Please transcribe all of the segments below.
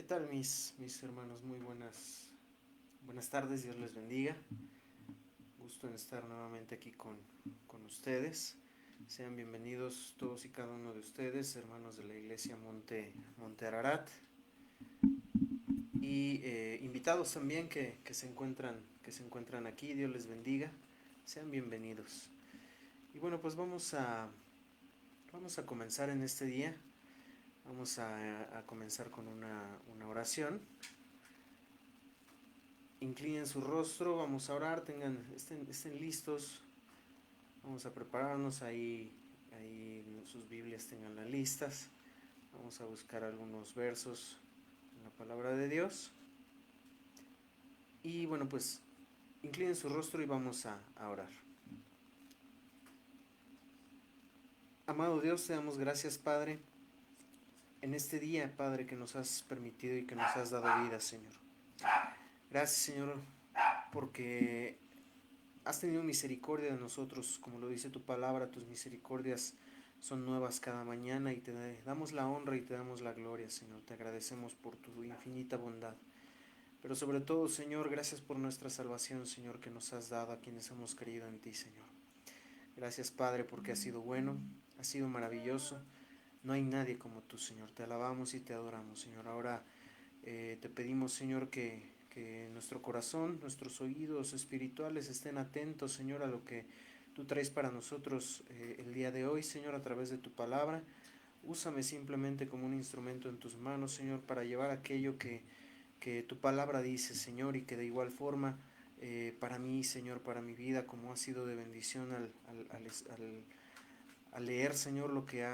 tal mis hermanos? Muy buenas tardes, Dios les bendiga. Gusto en estar nuevamente aquí con ustedes. Sean bienvenidos todos y cada uno de ustedes, hermanos de la iglesia Monte Ararat. Y invitados también que se encuentran aquí, Dios les bendiga. Sean bienvenidos. Y bueno, pues vamos a comenzar en este día. Vamos a comenzar con una oración. Inclinen su rostro, vamos a orar, estén listos, vamos a prepararnos, ahí sus Biblias tenganlas listas, vamos a buscar algunos versos en la palabra de Dios. Y bueno, pues inclinen su rostro y vamos a orar. Amado Dios, te damos gracias, Padre, en este día, Padre, que nos has permitido y que nos has dado vida, Señor. Gracias, Señor, porque has tenido misericordia de nosotros, como lo dice tu palabra, tus misericordias son nuevas cada mañana y te damos la honra y te damos la gloria, Señor. Te agradecemos por tu infinita bondad. Pero sobre todo, Señor, gracias por nuestra salvación, Señor, que nos has dado a quienes hemos creído en ti, Señor. Gracias, Padre, porque has sido bueno, has sido maravilloso. No hay nadie como tú, Señor. Te alabamos y te adoramos, Señor. Ahora te pedimos, Señor, que nuestro corazón, nuestros oídos espirituales estén atentos, Señor, a lo que tú traes para nosotros el día de hoy, Señor, a través de tu palabra. Úsame simplemente como un instrumento en tus manos, Señor, para llevar aquello que tu palabra dice, Señor, y que de igual forma para mí, Señor, para mi vida, como ha sido de bendición al leer, Señor, lo que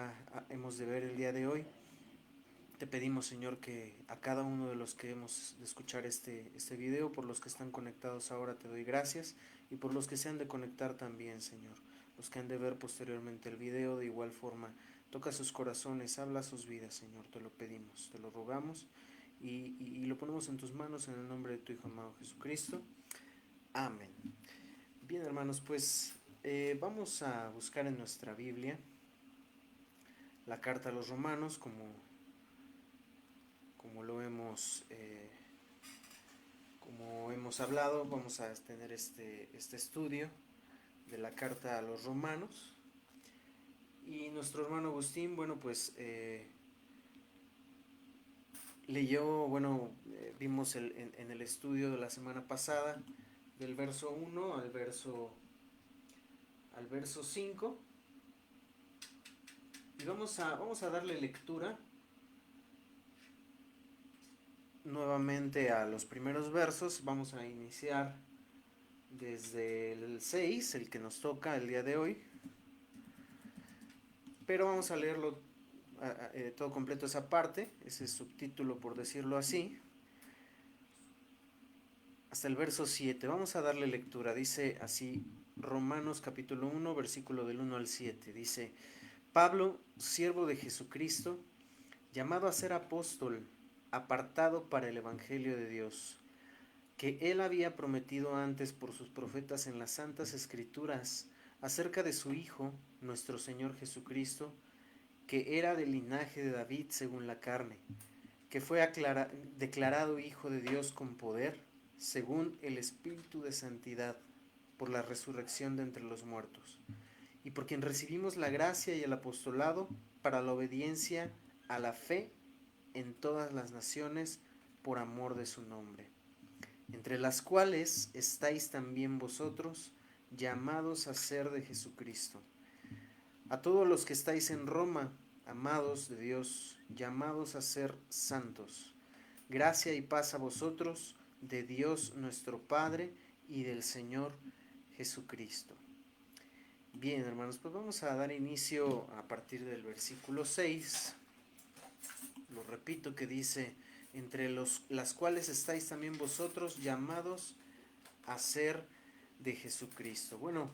hemos de ver el día de hoy. Te pedimos, Señor, que a cada uno de los que hemos de escuchar este video, por los que están conectados ahora, te doy gracias, y por los que se han de conectar también, Señor, los que han de ver posteriormente el video, de igual forma, toca sus corazones, habla sus vidas, Señor, te lo pedimos, te lo rogamos, y lo ponemos en tus manos en el nombre de tu Hijo amado Jesucristo. Amén. Bien, hermanos, pues vamos a buscar en nuestra Biblia la carta a los Romanos, como hemos hablado. Vamos a tener este estudio de la carta a los Romanos. Y nuestro hermano Agustín, bueno, pues leyó, vimos en el estudio de la semana pasada, del verso 1 al verso 5. Y vamos a darle lectura nuevamente a los primeros versos. Vamos a iniciar desde el 6, el que nos toca el día de hoy. Pero vamos a leerlo todo completo, esa parte, ese subtítulo, por decirlo así, hasta el verso 7. Vamos a darle lectura. Dice así Romanos capítulo 1, versículo del 1 al 7. Dice: Pablo, siervo de Jesucristo, llamado a ser apóstol, apartado para el evangelio de Dios, que él había prometido antes por sus profetas en las santas escrituras acerca de su Hijo, nuestro Señor Jesucristo, que era del linaje de David según la carne, que fue declarado Hijo de Dios con poder, según el Espíritu de Santidad, por la resurrección de entre los muertos, y por quien recibimos la gracia y el apostolado para la obediencia a la fe en todas las naciones, por amor de su nombre, entre las cuales estáis también vosotros, llamados a ser de Jesucristo. A todos los que estáis en Roma, amados de Dios, llamados a ser santos, gracia y paz a vosotros, de Dios nuestro Padre y del Señor Jesucristo. Bien, hermanos, pues vamos a dar inicio a partir del versículo 6. Lo repito, que dice: entre las cuales estáis también vosotros, llamados a ser de Jesucristo. Bueno,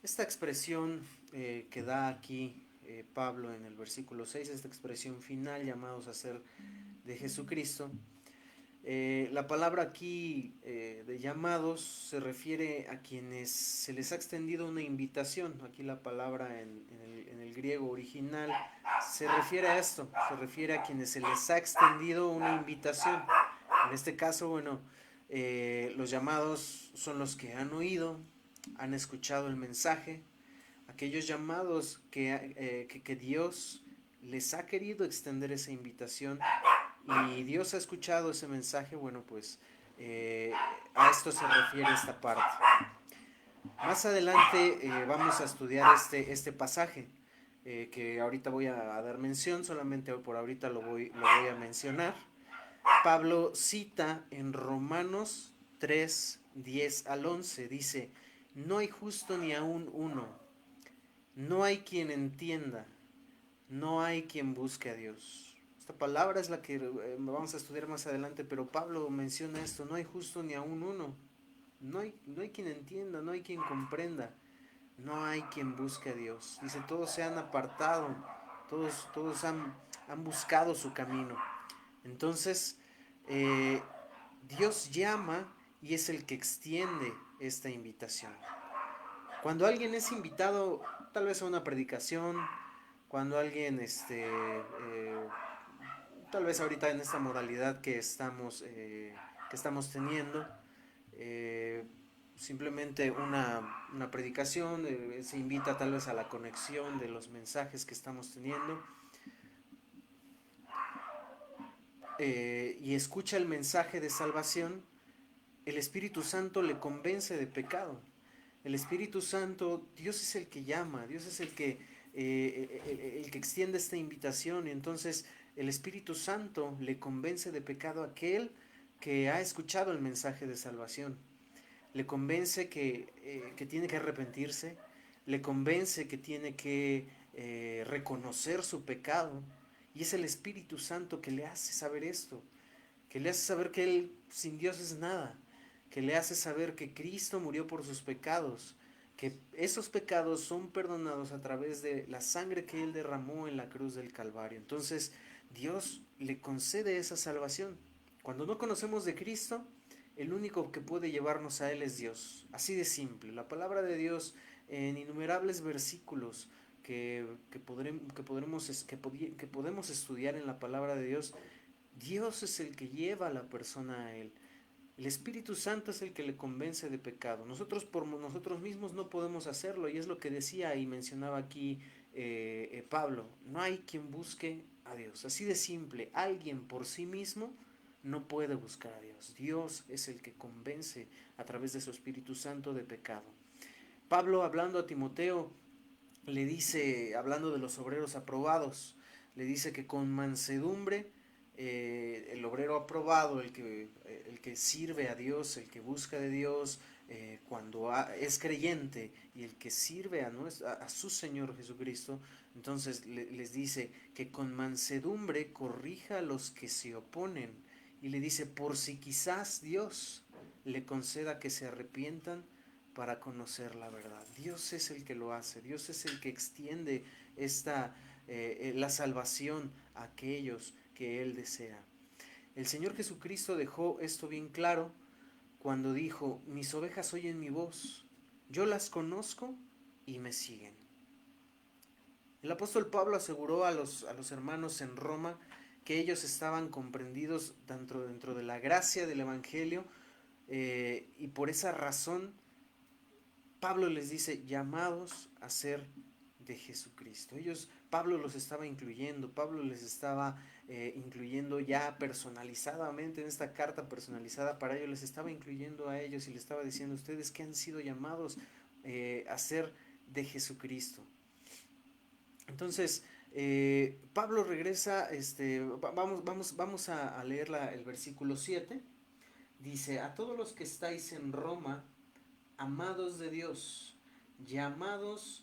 esta expresión que da aquí Pablo en el versículo 6, esta expresión final, llamados a ser de Jesucristo, La palabra aquí de llamados se refiere a quienes se les ha extendido una invitación. Aquí la palabra en el griego original se refiere a esto, se refiere a quienes se les ha extendido una invitación. En este caso, bueno, los llamados son los que han oído, han escuchado el mensaje, aquellos llamados que Dios les ha querido extender esa invitación y Dios ha escuchado ese mensaje, bueno, pues a esto se refiere esta parte. Más adelante vamos a estudiar este pasaje que ahorita voy a dar mención, solamente por ahorita lo voy a mencionar. Pablo cita en Romanos 3, 10 al 11, dice, no hay justo ni aún uno, no hay quien entienda, no hay quien busque a Dios. Esta palabra es la que vamos a estudiar más adelante, pero Pablo menciona esto, no hay justo ni aún uno, no hay quien entienda, no hay quien comprenda, no hay quien busque a Dios. Dice, todos se han apartado, todos han buscado su camino. Entonces, eh, Dios llama y es el que extiende esta invitación. Cuando alguien es invitado, tal vez a una predicación, cuando alguien, tal vez ahorita en esta modalidad que estamos teniendo, eh, simplemente una predicación, se invita tal vez a la conexión de los mensajes que estamos teniendo, y escucha el mensaje de salvación, el Espíritu Santo le convence de pecado. El Espíritu Santo, Dios es el que llama, Dios es el que extiende esta invitación, y entonces el Espíritu Santo le convence de pecado a aquel que ha escuchado el mensaje de salvación. Le convence que tiene que arrepentirse, le convence que tiene que reconocer su pecado, y es el Espíritu Santo que le hace saber esto, que le hace saber que él sin Dios es nada, que le hace saber que Cristo murió por sus pecados, que esos pecados son perdonados a través de la sangre que él derramó en la cruz del Calvario. Entonces Dios le concede esa salvación. Cuando no conocemos de Cristo, el único que puede llevarnos a Él es Dios. Así de simple. La palabra de Dios en innumerables versículos que podemos estudiar en la palabra de Dios, Dios es el que lleva a la persona a Él. El Espíritu Santo es el que le convence de pecado. Nosotros por nosotros mismos no podemos hacerlo, y es lo que decía y mencionaba aquí Pablo. No hay quien busque a Dios. Así de simple, alguien por sí mismo no puede buscar a Dios. Dios es el que convence a través de su Espíritu Santo de pecado. Pablo, hablando a Timoteo, le dice, hablando de los obreros aprobados, le dice que con mansedumbre el obrero aprobado, el que sirve a Dios, el que busca de Dios, cuando es creyente y el que sirve a su Señor Jesucristo, entonces les dice que con mansedumbre corrija a los que se oponen, y le dice, por si quizás Dios le conceda que se arrepientan para conocer la verdad. Dios es el que lo hace, Dios es el que extiende la salvación a aquellos que Él desea. El Señor Jesucristo dejó esto bien claro cuando dijo, mis ovejas oyen mi voz, yo las conozco y me siguen. El apóstol Pablo aseguró a los hermanos en Roma que ellos estaban comprendidos dentro de la gracia del Evangelio, y por esa razón Pablo les dice, llamados a ser de Jesucristo. Pablo los estaba incluyendo, Pablo les estaba incluyendo ya personalizadamente en esta carta personalizada para ellos, les estaba incluyendo a ellos y les estaba diciendo, ustedes que han sido llamados a ser de Jesucristo. Entonces, Pablo regresa, vamos a leer el versículo 7. Dice, a todos los que estáis en Roma, amados de Dios, llamados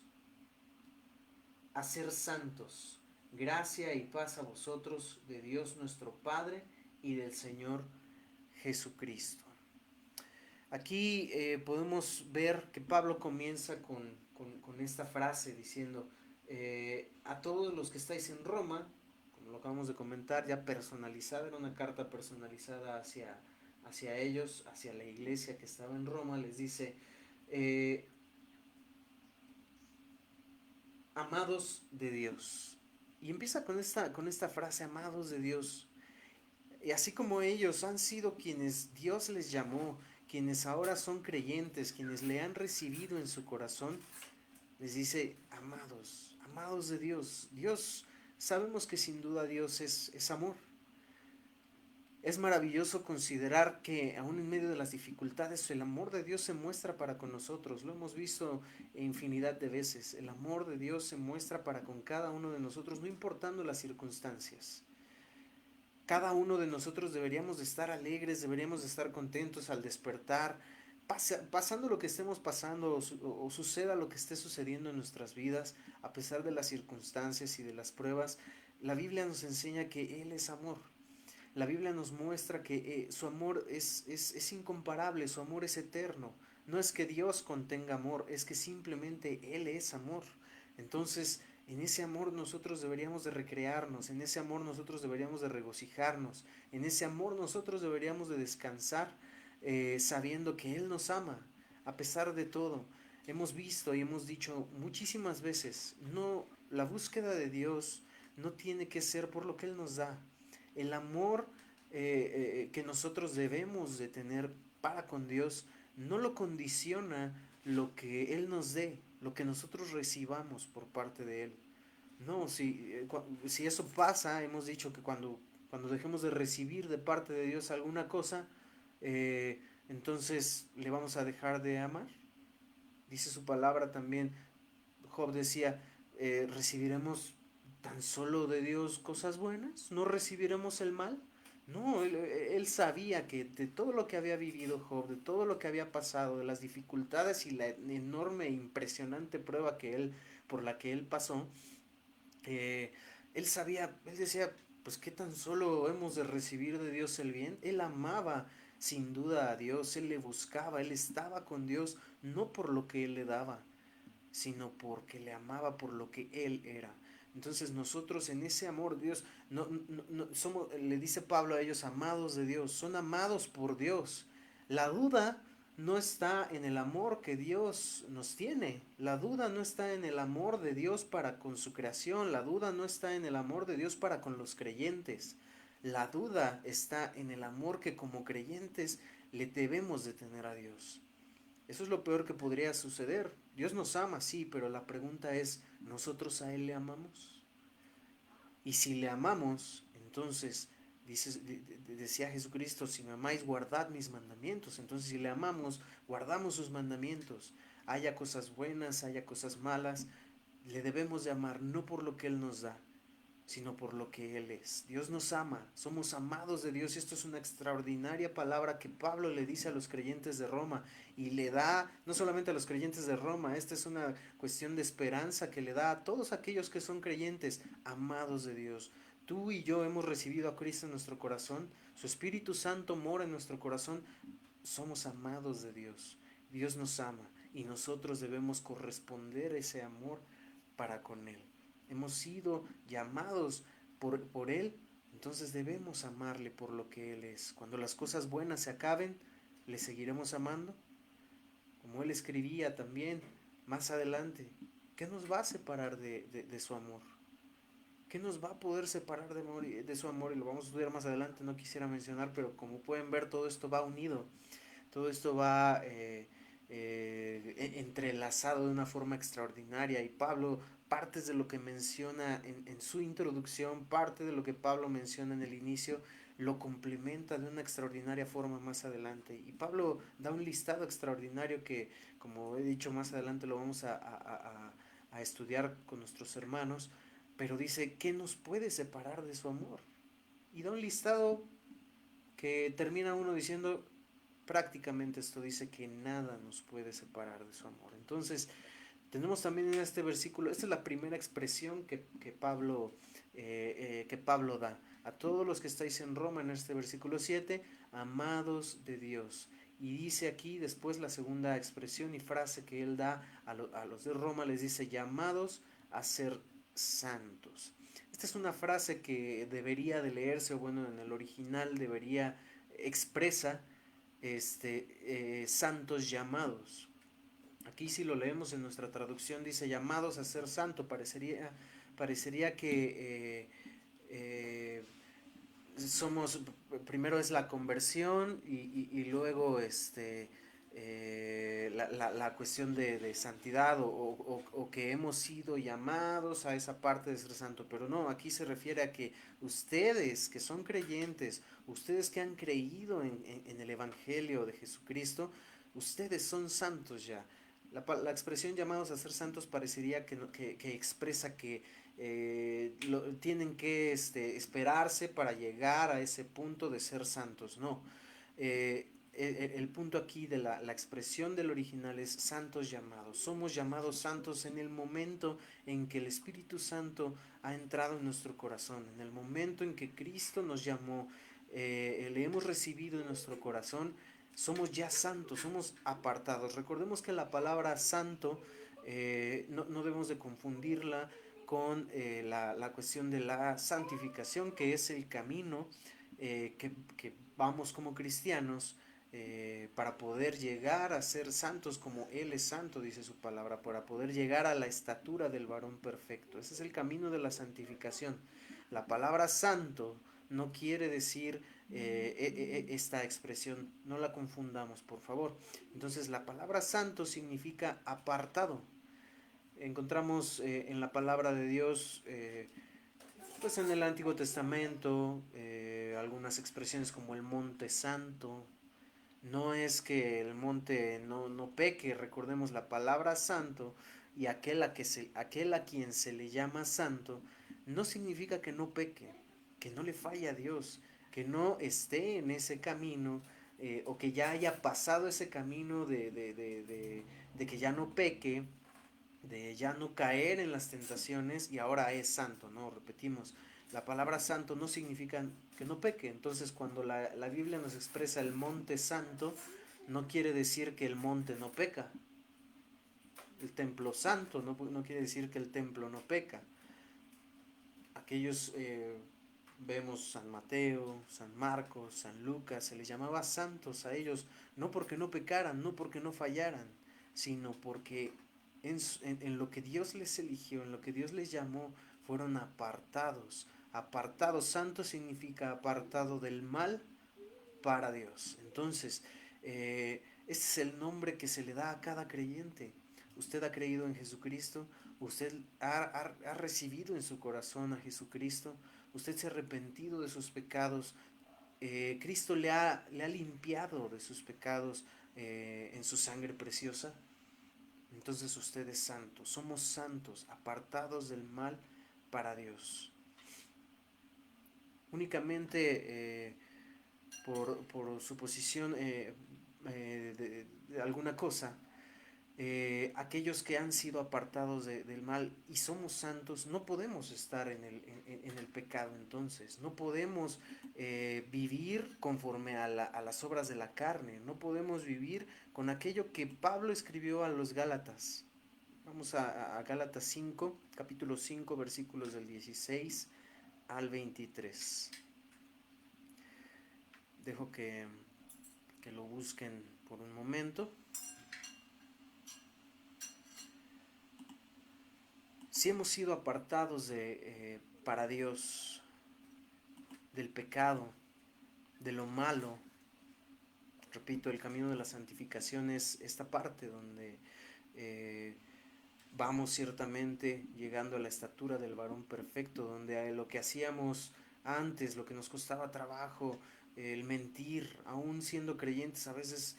a ser santos, gracia y paz a vosotros de Dios nuestro Padre y del Señor Jesucristo. Aquí podemos ver que Pablo comienza con esta frase diciendo, a todos los que estáis en Roma, lo acabamos de comentar, ya personalizada, era una carta personalizada hacia ellos, hacia la iglesia que estaba en Roma. Les dice, eh, amados de Dios. Y empieza con esta frase, amados de Dios. Y así como ellos han sido quienes Dios les llamó, quienes ahora son creyentes, quienes le han recibido en su corazón, les dice, amados, amados de Dios. Dios, sabemos que sin duda Dios es amor. Es maravilloso considerar que aún en medio de las dificultades el amor de Dios se muestra para con nosotros. Lo hemos visto infinidad de veces. El amor de Dios se muestra para con cada uno de nosotros, no importando las circunstancias. Cada uno de nosotros deberíamos de estar alegres, deberíamos de estar contentos al despertar, pasando lo que estemos pasando o suceda lo que esté sucediendo en nuestras vidas, a pesar de las circunstancias y de las pruebas. La Biblia nos enseña que Él es amor. La Biblia nos muestra que su amor es incomparable, su amor es eterno. No es que Dios contenga amor, es que simplemente Él es amor. Entonces, en ese amor nosotros deberíamos de recrearnos, en ese amor nosotros deberíamos de regocijarnos, en ese amor nosotros deberíamos de descansar, sabiendo que Él nos ama, a pesar de todo. Hemos visto y hemos dicho muchísimas veces, no, la búsqueda de Dios no tiene que ser por lo que Él nos da. El amor que nosotros debemos de tener para con Dios no lo condiciona lo que Él nos dé, lo que nosotros recibamos por parte de Él. No, si eso pasa, hemos dicho que cuando dejemos de recibir de parte de Dios alguna cosa, eh, entonces le vamos a dejar de amar. Dice su palabra también, Job decía, ¿recibiremos tan solo de Dios cosas buenas? ¿No recibiremos el mal? No, él sabía que de todo lo que había vivido Job, de todo lo que había pasado, de las dificultades y la enorme e impresionante prueba por la que él pasó, eh, él sabía, él decía, pues qué tan solo hemos de recibir de Dios el bien. Él amaba sin duda a Dios, él le buscaba, él estaba con Dios, no por lo que él le daba, sino porque le amaba por lo que él era. Entonces nosotros en ese amor, Dios, somos, le dice Pablo a ellos, amados de Dios, son amados por Dios. La duda no está en el amor que Dios nos tiene, la duda no está en el amor de Dios para con su creación, la duda no está en el amor de Dios para con los creyentes, la duda está en el amor que como creyentes le debemos de tener a Dios. Eso es lo peor que podría suceder. Dios nos ama, sí, pero la pregunta es, ¿nosotros a Él le amamos? Y si le amamos, entonces, decía Jesucristo, si me amáis, guardad mis mandamientos. Entonces, si le amamos, guardamos sus mandamientos. Haya cosas buenas, haya cosas malas, le debemos de amar, no por lo que Él nos da, sino por lo que Él es. Dios nos ama, somos amados de Dios y esto es una extraordinaria palabra que Pablo le dice a los creyentes de Roma y le da no solamente a los creyentes de Roma, esta es una cuestión de esperanza que le da a todos aquellos que son creyentes, amados de Dios. Tú y yo hemos recibido a Cristo en nuestro corazón, su Espíritu Santo mora en nuestro corazón, somos amados de Dios, Dios nos ama y nosotros debemos corresponder ese amor para con Él. Hemos sido llamados por Él, entonces debemos amarle por lo que Él es. Cuando las cosas buenas se acaben, le seguiremos amando. Como Él escribía también más adelante, ¿qué nos va a separar de su amor? ¿Qué nos va a poder separar de su amor? Y lo vamos a estudiar más adelante, no quisiera mencionar, pero como pueden ver, todo esto va unido. Todo esto va entrelazado de una forma extraordinaria y Pablo, partes de lo que menciona en su introducción, parte de lo que Pablo menciona en el inicio, lo complementa de una extraordinaria forma más adelante. Y Pablo da un listado extraordinario que, como he dicho más adelante, lo vamos a estudiar con nuestros hermanos, pero dice, ¿qué nos puede separar de su amor? Y da un listado que termina uno diciendo, prácticamente esto dice que nada nos puede separar de su amor. Entonces, tenemos también en este versículo, esta es la primera expresión que Pablo da. A todos los que estáis en Roma, en este versículo 7, amados de Dios. Y dice aquí después la segunda expresión y frase que él da a los de Roma, les dice, llamados a ser santos. Esta es una frase que debería de leerse, o bueno, en el original debería expresa santos llamados. Aquí si lo leemos en nuestra traducción dice llamados a ser santo, parecería que somos, primero es la conversión y luego la cuestión de santidad o que hemos sido llamados a esa parte de ser santo, pero no, aquí se refiere a que ustedes que son creyentes, ustedes que han creído en el Evangelio de Jesucristo, ustedes son santos ya. La expresión llamados a ser santos parecería que expresa que tienen que esperarse para llegar a ese punto de ser santos. No. El punto aquí de la expresión del original es santos llamados. Somos llamados santos en el momento en que el Espíritu Santo ha entrado en nuestro corazón, en el momento en que Cristo nos llamó, le hemos recibido en nuestro corazón, somos ya santos, somos apartados. Recordemos que la palabra santo no debemos de confundirla con la cuestión de la santificación, que es el camino que vamos como cristianos para poder llegar a ser santos como Él es santo, dice su palabra, para poder llegar a la estatura del varón perfecto. Ese es el camino de la santificación. La palabra santo no quiere decir esta expresión, no la confundamos, por favor. Entonces, la palabra santo significa apartado. Encontramos en la palabra de Dios, pues en el Antiguo Testamento, algunas expresiones como el monte santo. No es que el monte no peque, recordemos la palabra santo y aquel a quien se le llama santo, no significa que no peque, que no le falle a Dios, que no esté en ese camino o que ya haya pasado ese camino de que ya no peque, de ya no caer en las tentaciones y ahora es santo, ¿no? Repetimos, la palabra santo no significa que no peque. Entonces, cuando la Biblia nos expresa el monte santo, no quiere decir que el monte no peca. El templo santo no quiere decir que el templo no peca. Aquellos, vemos San Mateo, San Marcos, San Lucas, se les llamaba santos a ellos, no porque no pecaran, no porque no fallaran, sino porque en lo que Dios les eligió, en lo que Dios les llamó, fueron apartados. Apartados, santo significa apartado del mal para Dios. Entonces, este es el nombre que se le da a cada creyente. Usted ha creído en Jesucristo, usted ha recibido en su corazón a Jesucristo, usted se ha arrepentido de sus pecados, Cristo le ha limpiado de sus pecados en su sangre preciosa. Entonces usted es santo, somos santos, apartados del mal para Dios. Únicamente por suposición de alguna cosa, aquellos que han sido apartados del mal y somos santos, no podemos estar en el pecado. Entonces no podemos vivir conforme a las obras de la carne, no podemos vivir con aquello que Pablo escribió a los Gálatas. Vamos a Gálatas 5, capítulo 5, versículos del 16 al 23. Dejo que lo busquen por un momento. Si hemos sido apartados para Dios, del pecado, de lo malo, repito, el camino de la santificación es esta parte donde vamos ciertamente llegando a la estatura del varón perfecto, donde lo que hacíamos antes, lo que nos costaba trabajo, el mentir, aún siendo creyentes, a veces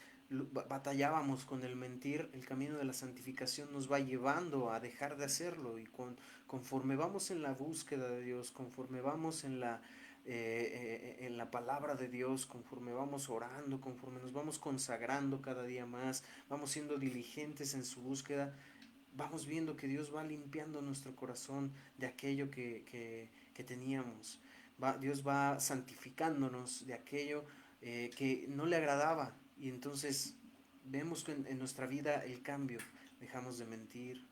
batallábamos con el mentir. El camino de la santificación nos va llevando a dejar de hacerlo, y conforme vamos en la búsqueda de Dios, conforme vamos en la palabra de Dios, conforme vamos orando, conforme nos vamos consagrando cada día más, vamos siendo diligentes en su búsqueda, vamos viendo que Dios va limpiando nuestro corazón de aquello que teníamos. Dios va santificándonos de aquello que no le agradaba, y entonces vemos que en nuestra vida el cambio. Dejamos de mentir,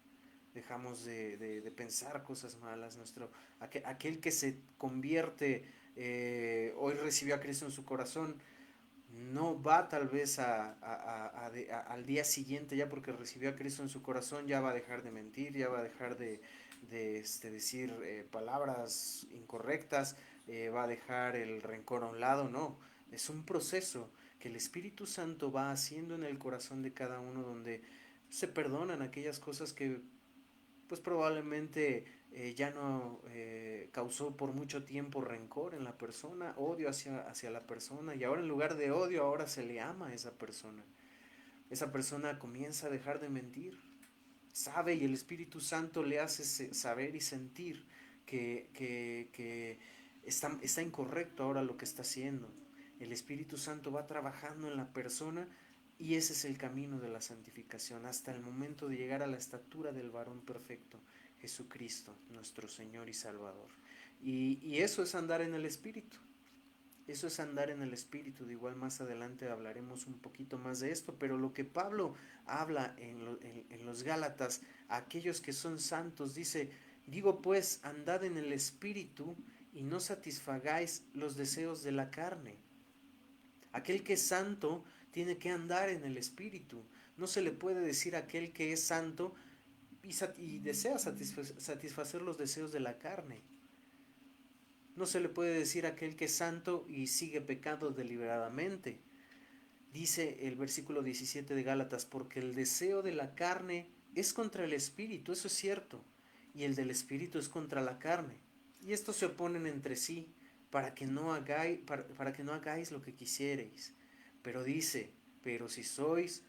dejamos de pensar cosas malas, aquel que se convierte, hoy recibió a Cristo en su corazón, no va tal vez al día siguiente, ya porque recibió a Cristo en su corazón, ya va a dejar de mentir, ya va a dejar de decir palabras incorrectas, va a dejar el rencor a un lado. No, es un proceso que el Espíritu Santo va haciendo en el corazón de cada uno, donde se perdonan aquellas cosas que pues probablemente ya no causó por mucho tiempo rencor en la persona, odio hacia la persona, y ahora en lugar de odio, ahora se le ama a esa persona. Esa persona comienza a dejar de mentir, sabe, y el Espíritu Santo le hace saber y sentir que está incorrecto ahora lo que está haciendo. El Espíritu Santo va trabajando en la persona, y ese es el camino de la santificación hasta el momento de llegar a la estatura del varón perfecto, Jesucristo, nuestro Señor y Salvador. Y eso es andar en el Espíritu. Eso es andar en el Espíritu. De igual más adelante hablaremos un poquito más de esto, pero lo que Pablo habla en los Gálatas, a aquellos que son santos, dice, digo pues, andad en el Espíritu y no satisfagáis los deseos de la carne. Aquel que es santo tiene que andar en el Espíritu. No se le puede decir a aquel que es santo y desea satisfacer los deseos de la carne. No se le puede decir a aquel que es santo y sigue pecando deliberadamente. Dice el versículo 17 de Gálatas, porque el deseo de la carne es contra el espíritu, eso es cierto, y el del espíritu es contra la carne. Y estos se oponen entre sí para que no hagáis lo que quisierais. Pero dice, pero si sois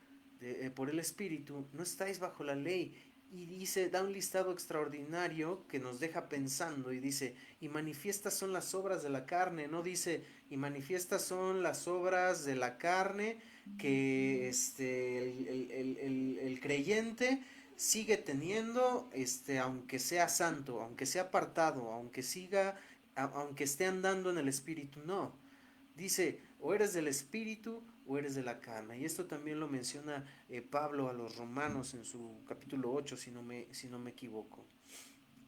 por el espíritu, no estáis bajo la ley. Y dice, da un listado extraordinario que nos deja pensando y dice, y manifiestas son las obras de la carne, no dice, y manifiestas son las obras de la carne que el creyente sigue teniendo, aunque sea santo, aunque sea apartado, aunque esté andando en el espíritu. No, dice, o eres del espíritu o eres de la carne. Y esto también lo menciona Pablo a los romanos en su capítulo 8, si no me equivoco.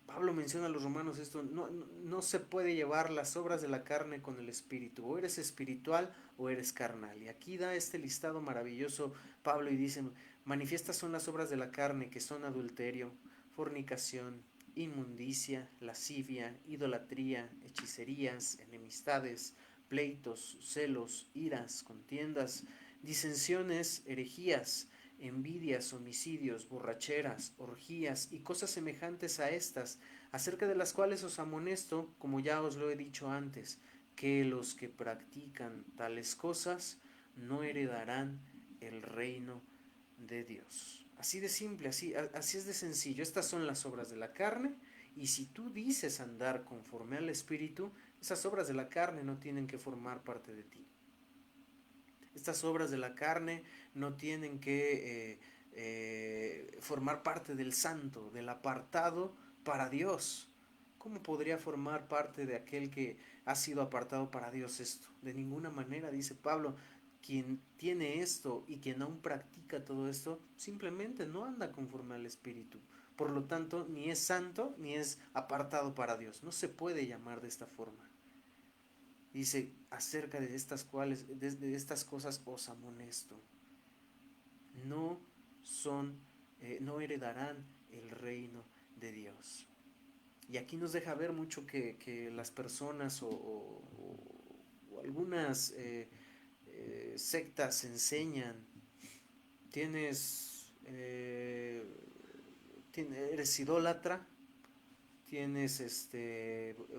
Pablo menciona a los romanos esto, no se puede llevar las obras de la carne con el espíritu, o eres espiritual o eres carnal. Y aquí da este listado maravilloso Pablo y dice, manifiestas son las obras de la carne, que son adulterio, fornicación, inmundicia, lascivia, idolatría, hechicerías, enemistades, pleitos, celos, iras, contiendas, disensiones, herejías, envidias, homicidios, borracheras, orgías y cosas semejantes a estas, acerca de las cuales os amonesto, como ya os lo he dicho antes, que los que practican tales cosas no heredarán el reino de Dios. Así de simple, así es de sencillo. Estas son las obras de la carne, y si tú dices andar conforme al Espíritu, esas obras de la carne no tienen que formar parte de ti. Estas obras de la carne no tienen que formar parte del santo, del apartado para Dios. ¿Cómo podría formar parte de aquel que ha sido apartado para Dios esto? De ninguna manera, dice Pablo. Quien tiene esto y quien aún practica todo esto, simplemente no anda conforme al Espíritu. Por lo tanto, ni es santo ni es apartado para Dios. No se puede llamar de esta forma. Dice, acerca de estas cosas os amonesto. No son, no heredarán el reino de Dios. Y aquí nos deja ver mucho que las personas o algunas sectas enseñan, eres idólatra, tienes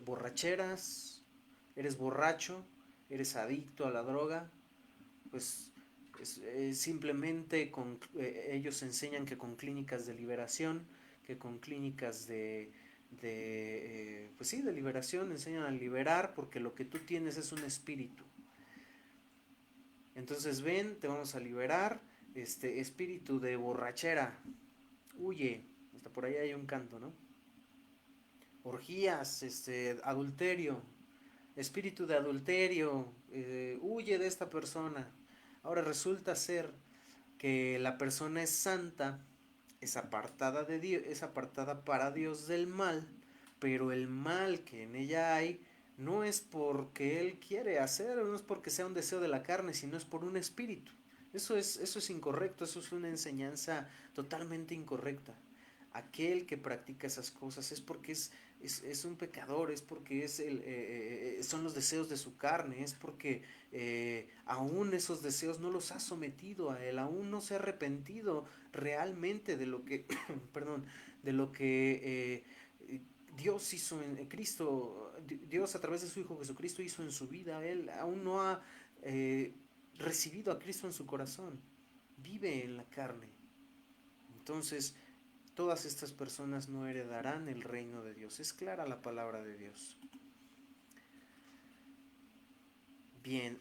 borracheras, eres borracho, eres adicto a la droga, pues simplemente ellos enseñan que con clínicas de liberación, que con clínicas pues sí, de liberación, enseñan a liberar porque lo que tú tienes es un espíritu. Entonces ven, te vamos a liberar, espíritu de borrachera, huye, hasta por ahí hay un canto, ¿no? Orgías, adulterio, espíritu de adulterio, huye de esta persona. Ahora resulta ser que la persona es santa, es apartada de Dios, es apartada para Dios del mal, pero el mal que en ella hay no es porque él quiere hacer, no es porque sea un deseo de la carne, sino es por un espíritu. Eso es incorrecto, eso es una enseñanza totalmente incorrecta. Aquel que practica esas cosas es porque es un pecador, es porque son los deseos de su carne, es porque aún esos deseos no los ha sometido a él, aún no se ha arrepentido realmente de lo que, perdón, de lo que Dios hizo en Cristo, Dios a través de su Hijo Jesucristo hizo en su vida. Él aún no ha eh, recibido a Cristo en su corazón, vive en la carne. Entonces, todas estas personas no heredarán el reino de Dios. Es clara la palabra de Dios. Bien,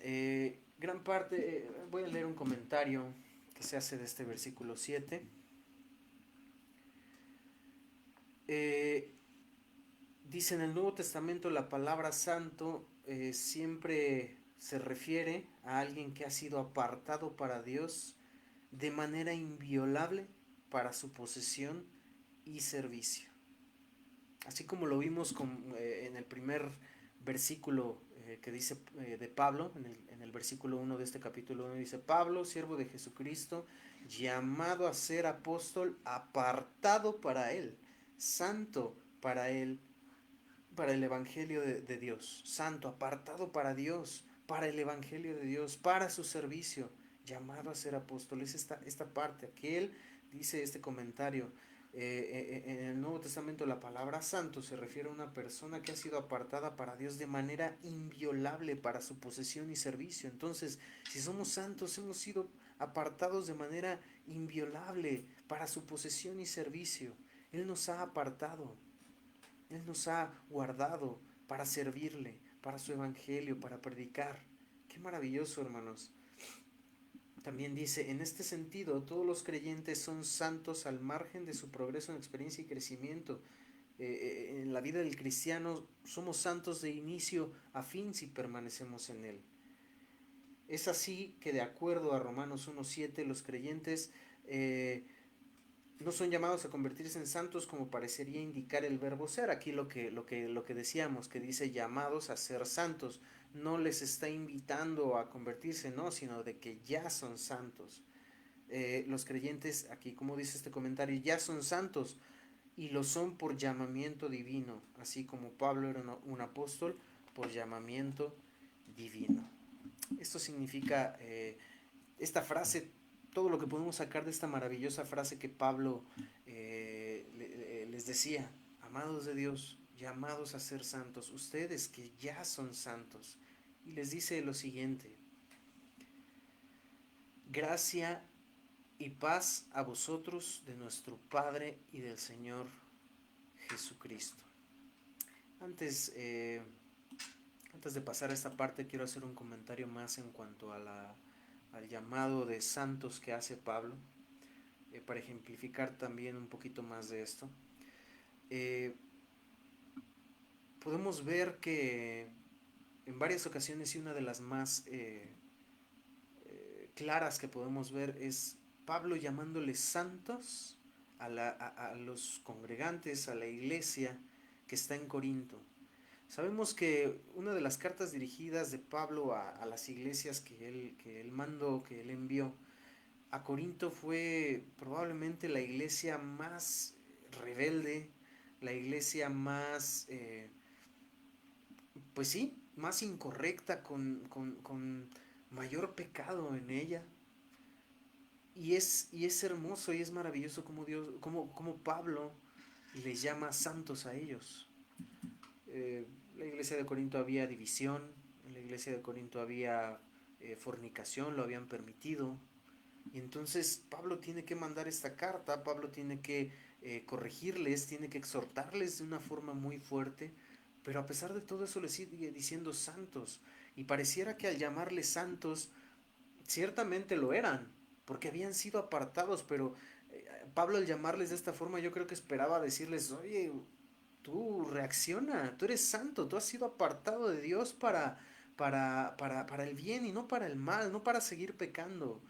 gran parte, voy a leer un comentario que se hace de este versículo 7. Eh, Dice en el Nuevo Testamento la palabra santo siempre se refiere a alguien que ha sido apartado para Dios de manera inviolable para su posesión y servicio. Así como lo vimos en el primer versículo que dice de Pablo, en el versículo 1 de este capítulo 1 dice, Pablo, siervo de Jesucristo, llamado a ser apóstol, apartado para él, santo para el Evangelio de Dios, santo, apartado para Dios, para el Evangelio de Dios, para su servicio, llamado a ser apóstol. Es esta parte, aquel, dice este comentario, en el Nuevo Testamento la palabra santo se refiere a una persona que ha sido apartada para Dios de manera inviolable para su posesión y servicio. Entonces, si somos santos, hemos sido apartados de manera inviolable para su posesión y servicio. Él nos ha apartado. Él nos ha guardado para servirle, para su evangelio, para predicar. Qué maravilloso, hermanos. También dice, en este sentido, todos los creyentes son santos al margen de su progreso en experiencia y crecimiento. En la vida del cristiano somos santos de inicio a fin si permanecemos en él. Es así que de acuerdo a Romanos 1.7, los creyentes no son llamados a convertirse en santos como parecería indicar el verbo ser. Aquí lo que decíamos, que dice llamados a ser santos, no les está invitando a convertirse, no, sino de que ya son santos. Los creyentes, aquí como dice este comentario, ya son santos y lo son por llamamiento divino, así como Pablo era un apóstol por llamamiento divino. Esto significa esta frase, todo lo que podemos sacar de esta maravillosa frase que Pablo les decía, amados de Dios, llamados a ser santos, ustedes que ya son santos. Y les dice lo siguiente, gracia y paz a vosotros de nuestro Padre y del Señor Jesucristo. Antes, antes de pasar a esta parte, quiero hacer un comentario más en cuanto a al llamado de santos que hace Pablo. Para ejemplificar también un poquito más de esto, eh, podemos ver que en varias ocasiones y una de las más claras que podemos ver es Pablo llamándoles santos a los congregantes, a la iglesia que está en Corinto. Sabemos que una de las cartas dirigidas de Pablo a las iglesias que él mandó, que él envió, a Corinto fue probablemente la iglesia más rebelde, la iglesia más, pues sí, más incorrecta, con mayor pecado en ella. Y es hermoso y es maravilloso como Dios, como Pablo les llama santos a ellos. La iglesia de Corinto había división, en la iglesia de Corinto había fornicación, lo habían permitido. Y entonces Pablo tiene que mandar esta carta, Pablo tiene que corregirles, tiene que exhortarles de una forma muy fuerte, pero a pesar de todo eso les sigue diciendo santos. Y pareciera que al llamarles santos, ciertamente lo eran, porque habían sido apartados, pero Pablo al llamarles de esta forma yo creo que esperaba decirles, oye, tú reacciona, tú eres santo, tú has sido apartado de Dios para el bien y no para el mal, no para seguir pecando,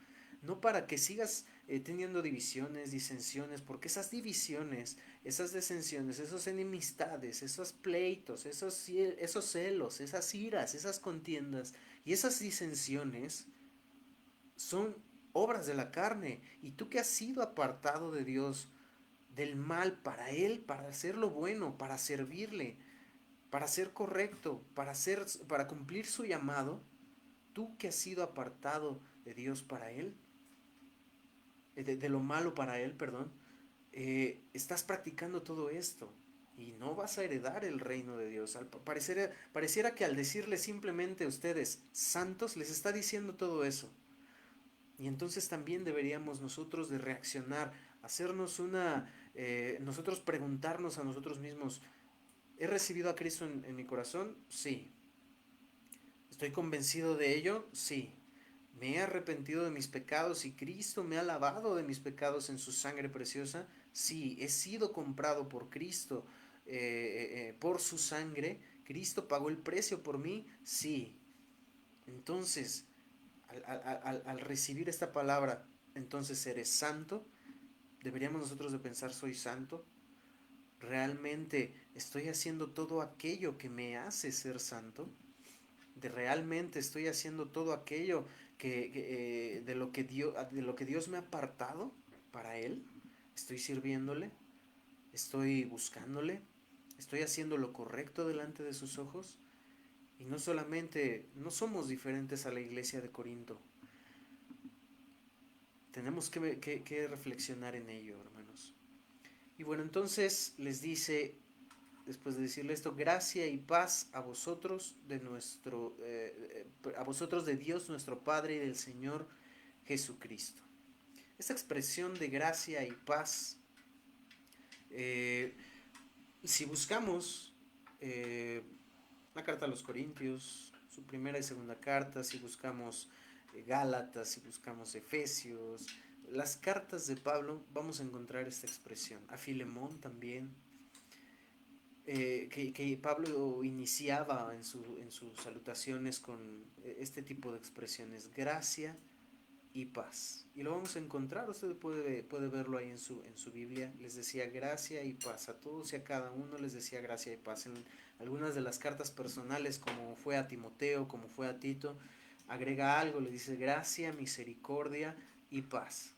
no para que sigas teniendo divisiones, disensiones, porque esas divisiones, esas disensiones, esos enemistades, esos pleitos, esos celos, esas iras, esas contiendas y esas disensiones son obras de la carne. Y tú que has sido apartado de Dios, del mal para Él, para hacer lo bueno, para servirle, para ser correcto, para cumplir su llamado, tú que has sido apartado de Dios para Él, de lo malo para Él, perdón, estás practicando todo esto y no vas a heredar el reino de Dios. Pareciera que al decirle simplemente a ustedes santos, les está diciendo todo eso. Y entonces también deberíamos nosotros de reaccionar, hacernos nosotros preguntarnos a nosotros mismos, ¿he recibido a Cristo en mi corazón? Sí. ¿Estoy convencido de ello? Sí. ¿Me he arrepentido de mis pecados y Cristo me ha lavado de mis pecados en su sangre preciosa? Sí. ¿He sido comprado por Cristo, por su sangre? ¿Cristo pagó el precio por mí? Sí. Entonces, al recibir esta palabra, entonces eres santo. Deberíamos nosotros de pensar, soy santo. ¿Realmente estoy haciendo todo aquello que me hace ser santo? ¿Realmente estoy haciendo todo aquello de lo que Dios me ha apartado para Él? ¿Estoy sirviéndole? ¿Estoy buscándole? ¿Estoy haciendo lo correcto delante de sus ojos? Y no solamente, no somos diferentes a la iglesia de Corinto. Tenemos que reflexionar en ello, hermanos. Y bueno, entonces les dice, después de decirle esto, gracia y paz a vosotros a vosotros de Dios nuestro Padre y del Señor Jesucristo. Esta expresión de gracia y paz, eh, si buscamos la carta a los Corintios, su primera y segunda carta, si buscamos Gálatas, si buscamos Efesios, las cartas de Pablo, vamos a encontrar esta expresión. A Filemón también, que Pablo iniciaba en sus salutaciones con este tipo de expresiones, gracia y paz. Y lo vamos a encontrar, usted puede verlo ahí en su Biblia. Les decía gracia y paz, a todos y a cada uno les decía gracia y paz. En algunas de las cartas personales, como fue a Timoteo, como fue a Tito, agrega algo, le dice gracia, misericordia y paz.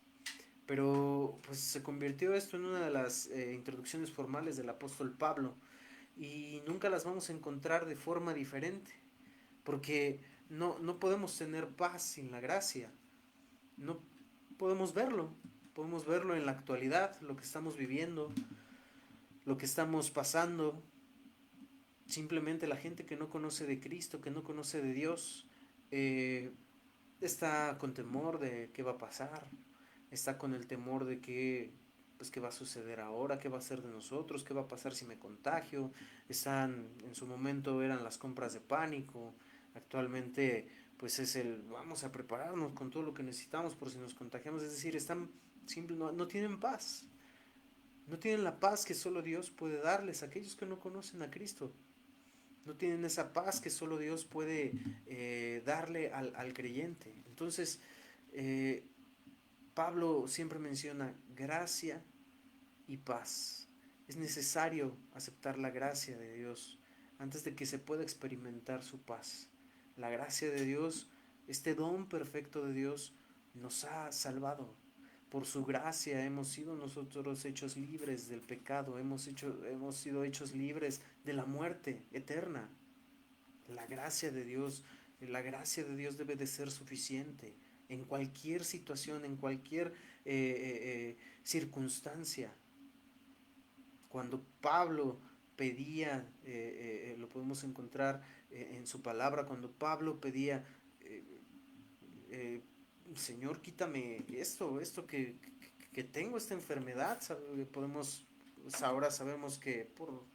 Pero pues se convirtió esto en una de las introducciones formales del apóstol Pablo y nunca las vamos a encontrar de forma diferente, porque no podemos tener paz sin la gracia, no podemos verlo en la actualidad, lo que estamos viviendo, lo que estamos pasando. Simplemente la gente que no conoce de Cristo, que no conoce de Dios, eh, está con temor de qué va a pasar, está con el temor de qué va a suceder ahora, qué va a ser de nosotros, qué va a pasar si me contagio. En su momento eran las compras de pánico, actualmente pues vamos a prepararnos con todo lo que necesitamos por si nos contagiamos, es decir, no tienen paz, no tienen la paz que solo Dios puede darles, aquellos que no conocen a Cristo. No tienen esa paz que solo Dios puede darle al creyente. Entonces, eh, Pablo siempre menciona gracia y paz. Es necesario aceptar la gracia de Dios antes de que se pueda experimentar su paz. La gracia de Dios, este don perfecto de Dios, nos ha salvado. Por su gracia hemos sido nosotros hechos libres del pecado, hemos sido hechos libres de la muerte eterna. La gracia de Dios, la gracia de Dios debe de ser suficiente en cualquier situación, en cualquier circunstancia. Cuando Pablo pedía, lo podemos encontrar en su palabra, cuando Pablo pedía, eh, eh, Señor, quítame esto que tengo, esta enfermedad, podemos, pues ahora sabemos que por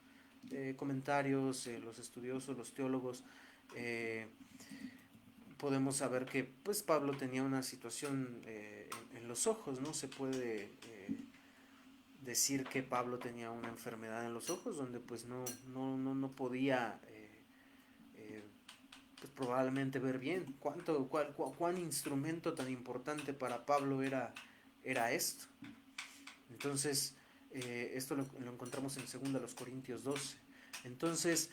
comentarios, los estudiosos, los teólogos, eh, podemos saber que pues Pablo tenía una situación en los ojos, ¿no? Se puede decir que Pablo tenía una enfermedad en los ojos donde pues no podía pues probablemente ver bien. ¿Cuán instrumento tan importante para Pablo era era esto. Entonces, esto lo encontramos en 2 Corintios 12. Entonces,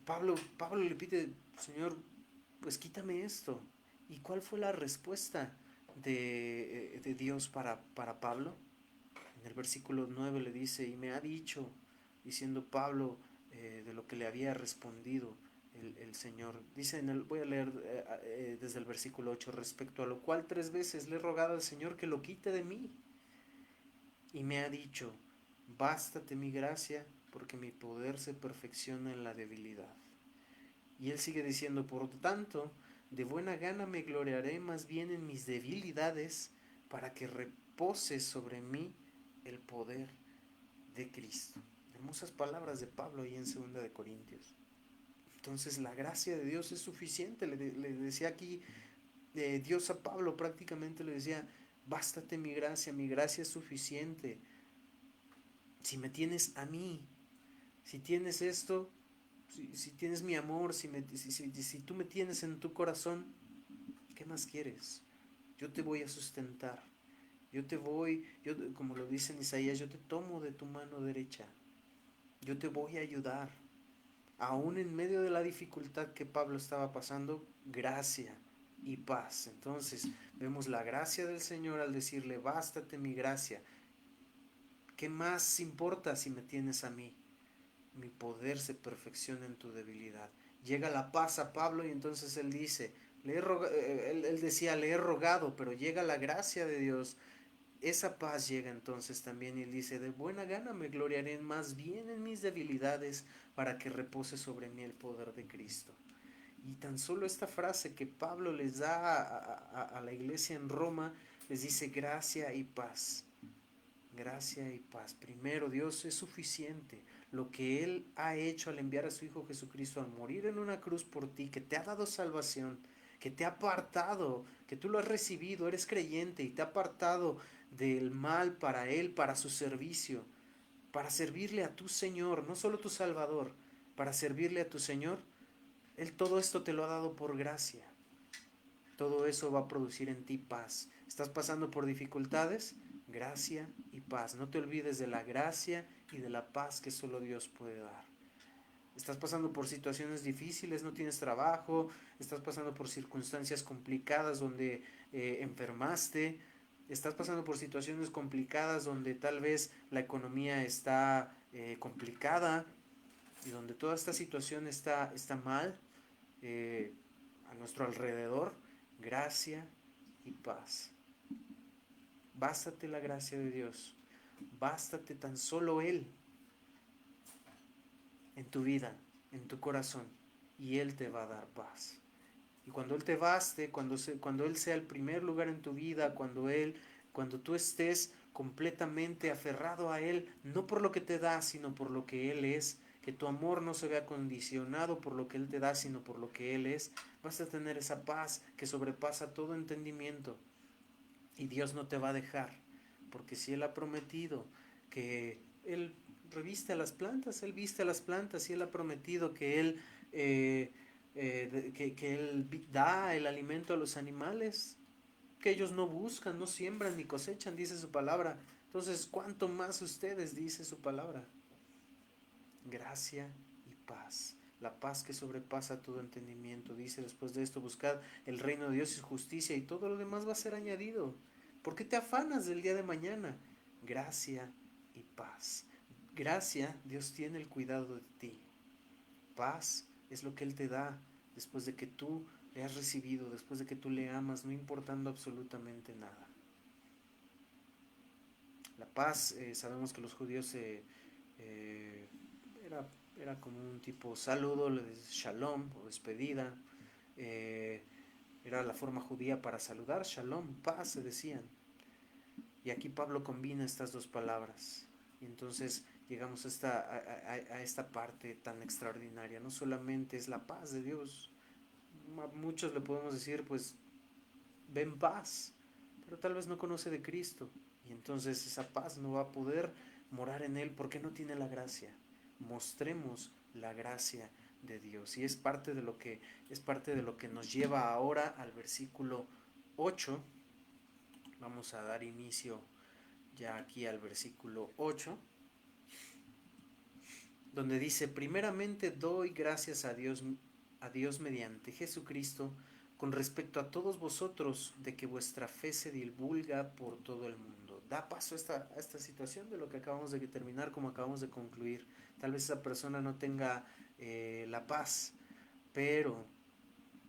Pablo le pide, Señor, pues quítame esto. ¿Y cuál fue la respuesta de Dios para Pablo? En el versículo 9 le dice, y me ha dicho, diciendo Pablo, de lo que le había respondido el Señor. Dice, voy a leer desde el versículo 8, respecto a lo cual 3 veces le he rogado al Señor que lo quite de mí. Y me ha dicho, bástate mi gracia, porque mi poder se perfecciona en la debilidad. Y él sigue diciendo, por tanto, de buena gana me gloriaré más bien en mis debilidades, para que repose sobre mí el poder de Cristo. Hermosas palabras de Pablo ahí en 2 Corintios. Entonces la gracia de Dios es suficiente. Le decía aquí Dios a Pablo, prácticamente le decía, bástate mi gracia es suficiente. Si me tienes a mí, si tienes esto, si tienes mi amor, si tú me tienes en tu corazón, ¿qué más quieres? Yo te voy a sustentar. Como lo dice en Isaías, yo te tomo de tu mano derecha. Yo te voy a ayudar. Aún en medio de la dificultad que Pablo estaba pasando, gracia y paz. Entonces, vemos la gracia del Señor al decirle, bástate mi gracia. ¿Qué más importa si me tienes a mí? Mi poder se perfecciona en tu debilidad. Llega la paz a Pablo y entonces él dice, él decía, le he rogado, pero llega la gracia de Dios. Esa paz llega entonces también y él dice, de buena gana me gloriaré más bien en mis debilidades para que repose sobre mí el poder de Cristo. Y tan solo esta frase que Pablo les da a la iglesia en Roma, les dice gracia y paz. Gracia y paz. Primero, Dios es suficiente. Lo que Él ha hecho al enviar a su Hijo Jesucristo a morir en una cruz por ti, que te ha dado salvación, que te ha apartado, que tú lo has recibido, eres creyente y te ha apartado del mal para Él, para su servicio, para servirle a tu Señor, no solo tu Salvador, para servirle a tu Señor. Él todo esto te lo ha dado por gracia. Todo eso va a producir en ti paz. ¿Estás pasando por dificultades? Gracia y paz. No te olvides de la gracia y de la paz que solo Dios puede dar. Estás pasando por situaciones difíciles, no tienes trabajo, estás pasando por circunstancias complicadas donde enfermaste, estás pasando por situaciones complicadas donde tal vez la economía está complicada y donde toda esta situación está mal a nuestro alrededor. Gracia y paz. Bástate la gracia de Dios. Bástate tan solo Él en tu vida, en tu corazón, y Él te va a dar paz. Y cuando Él te baste, cuando Él sea el primer lugar en tu vida, cuando tú estés completamente aferrado a Él, no por lo que te da, sino por lo que Él es, que tu amor no se vea condicionado por lo que Él te da, sino por lo que Él es, vas a tener esa paz que sobrepasa todo entendimiento. Y Dios no te va a dejar, porque si Él ha prometido que Él reviste a las plantas, Él viste a las plantas, y Él ha prometido que que Él da el alimento a los animales, que ellos no buscan, no siembran ni cosechan, dice su palabra. Entonces, ¿cuánto más ustedes, dice su palabra? Gracia y paz. La paz que sobrepasa todo entendimiento. Dice después de esto, buscad el reino de Dios y su justicia y todo lo demás va a ser añadido. ¿Por qué te afanas del día de mañana? Gracia y paz. Gracia, Dios tiene el cuidado de ti. Paz es lo que Él te da después de que tú le has recibido, después de que tú le amas, no importando absolutamente nada. La paz, sabemos que los judíos eh, era, era como un tipo saludo, shalom o despedida. Eh, Era la forma judía para saludar, shalom, paz, se decían. Y aquí Pablo combina estas dos palabras. Y entonces llegamos a esta parte tan extraordinaria. No solamente es la paz de Dios. A muchos le podemos decir, pues, ven paz. Pero tal vez no conoce de Cristo. Y entonces esa paz no va a poder morar en él porque no tiene la gracia. Mostremos la gracia de Dios. Y es parte de lo que nos lleva ahora al versículo 8. Vamos a dar inicio ya aquí al versículo 8, donde dice: primeramente doy gracias a Dios mediante Jesucristo, con respecto a todos vosotros, de que vuestra fe se divulga por todo el mundo. Da paso a esta situación de lo que acabamos de terminar, como acabamos de concluir. Tal vez esa persona no tenga la paz, pero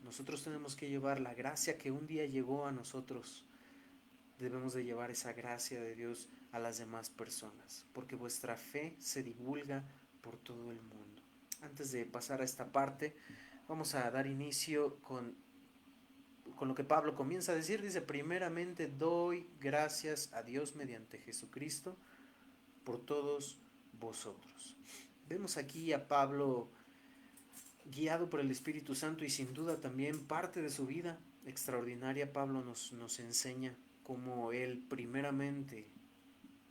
nosotros tenemos que llevar la gracia que un día llegó a nosotros. Debemos de llevar esa gracia de Dios a las demás personas, porque vuestra fe se divulga por todo el mundo. Antes de pasar a esta parte, vamos a dar inicio con lo que Pablo comienza a decir. Dice: primeramente doy gracias a Dios mediante Jesucristo por todos vosotros. Vemos aquí a Pablo guiado por el Espíritu Santo, y sin duda también parte de su vida extraordinaria. Pablo nos enseña cómo él primeramente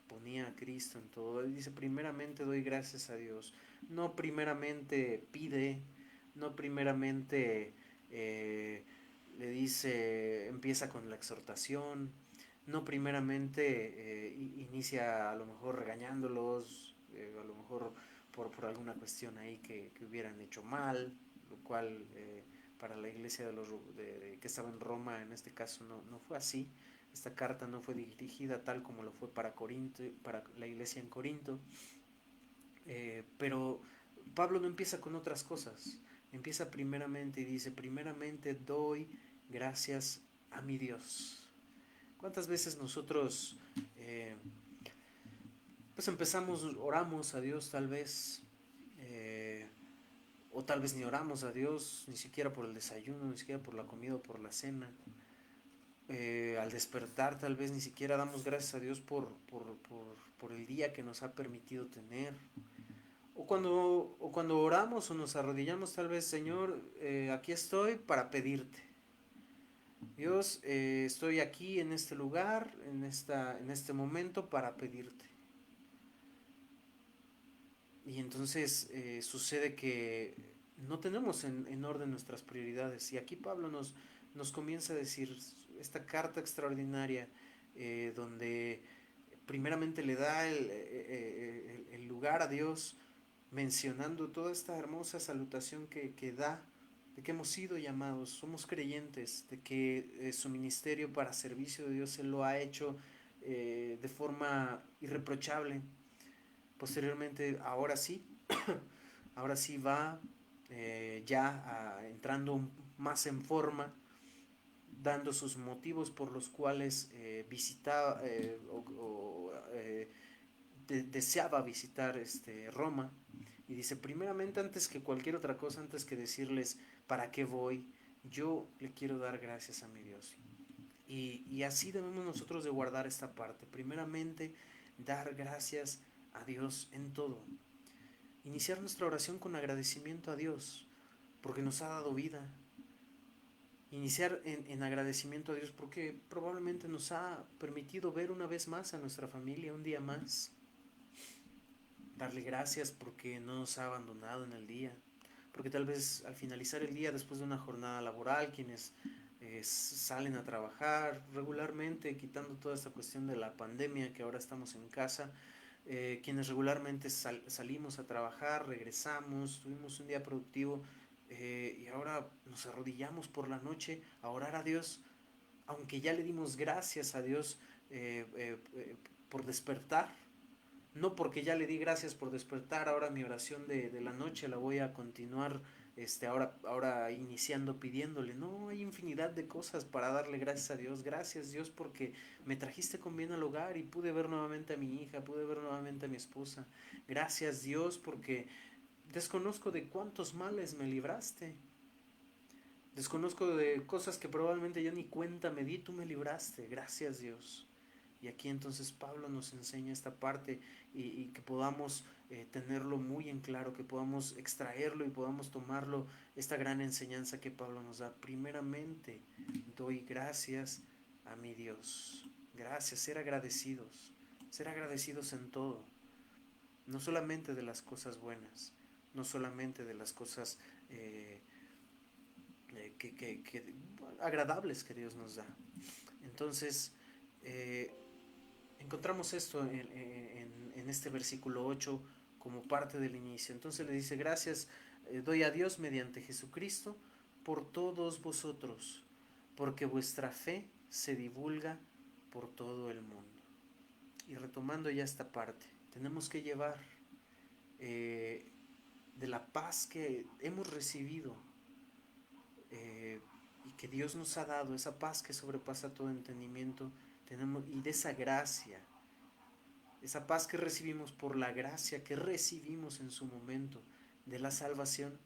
ponía a Cristo en todo. Él dice: primeramente doy gracias a Dios. No primeramente pide, no primeramente le dice, empieza con la exhortación, no primeramente inicia a lo mejor regañándolos, a lo mejor por alguna cuestión ahí que hubieran hecho mal, lo cual para la iglesia que estaba en Roma en este caso no fue así. Esta carta no fue dirigida tal como lo fue para Corinto, para la iglesia en Corinto, pero Pablo no empieza con otras cosas. Empieza primeramente y dice: primeramente doy gracias a mi Dios. ¿Cuántas veces nosotros pues empezamos, oramos a Dios tal vez, eh, o tal vez ni oramos a Dios, ni siquiera por el desayuno, ni siquiera por la comida o por la cena? Al despertar tal vez ni siquiera damos gracias a Dios por el día que nos ha permitido tener. O cuando oramos o nos arrodillamos tal vez: Señor, aquí estoy para pedirte. Dios, estoy aquí en este lugar, en este momento para pedirte. Y entonces sucede que no tenemos en orden nuestras prioridades. Y aquí Pablo nos comienza a decir esta carta extraordinaria, donde primeramente le da el lugar a Dios, mencionando toda esta hermosa salutación que da, de que hemos sido llamados, somos creyentes, de que su ministerio para servicio de Dios se lo ha hecho de forma irreprochable. Posteriormente, ahora sí va entrando más en forma, dando sus motivos por los cuales visitaba deseaba visitar Roma. Y dice: primeramente, antes que cualquier otra cosa, antes que decirles para qué voy, yo le quiero dar gracias a mi Dios. Y así debemos nosotros de guardar esta parte. Primeramente, dar gracias a Dios en todo. Iniciar nuestra oración con agradecimiento a Dios porque nos ha dado vida. Iniciar en agradecimiento a Dios porque probablemente nos ha permitido ver una vez más a nuestra familia, un día más. Darle gracias porque no nos ha abandonado en el día. Porque tal vez al finalizar el día, después de una jornada laboral, quienes salen a trabajar regularmente, quitando toda esta cuestión de la pandemia que ahora estamos en casa, quienes regularmente salimos a trabajar, regresamos, tuvimos un día productivo, y ahora nos arrodillamos por la noche a orar a Dios, aunque ya le dimos gracias a Dios por despertar. No porque ya le di gracias por despertar, ahora mi oración de la noche la voy a continuar ahora iniciando pidiéndole. No, hay infinidad de cosas para darle gracias a Dios. Gracias Dios porque me trajiste con bien al hogar y pude ver nuevamente a mi hija, pude ver nuevamente a mi esposa. Gracias Dios porque desconozco de cuántos males me libraste. Desconozco de cosas que probablemente ya ni cuenta me di, tú me libraste. Gracias Dios. Y aquí entonces Pablo nos enseña esta parte, y que podamos tenerlo muy en claro, que podamos extraerlo y podamos tomarlo, esta gran enseñanza que Pablo nos da. Primeramente doy gracias a mi Dios. Gracias, ser agradecidos en todo, no solamente de las cosas buenas, no solamente de las cosas que agradables que Dios nos da. Entonces, eh, encontramos esto en este versículo 8 como parte del inicio. Entonces le dice, gracias doy a Dios mediante Jesucristo por todos vosotros, porque vuestra fe se divulga por todo el mundo. Y retomando ya esta parte, tenemos que llevar eh, de la paz que hemos recibido y que Dios nos ha dado, esa paz que sobrepasa todo entendimiento, tenemos, y de esa gracia, esa paz que recibimos por la gracia que recibimos en su momento de la salvación,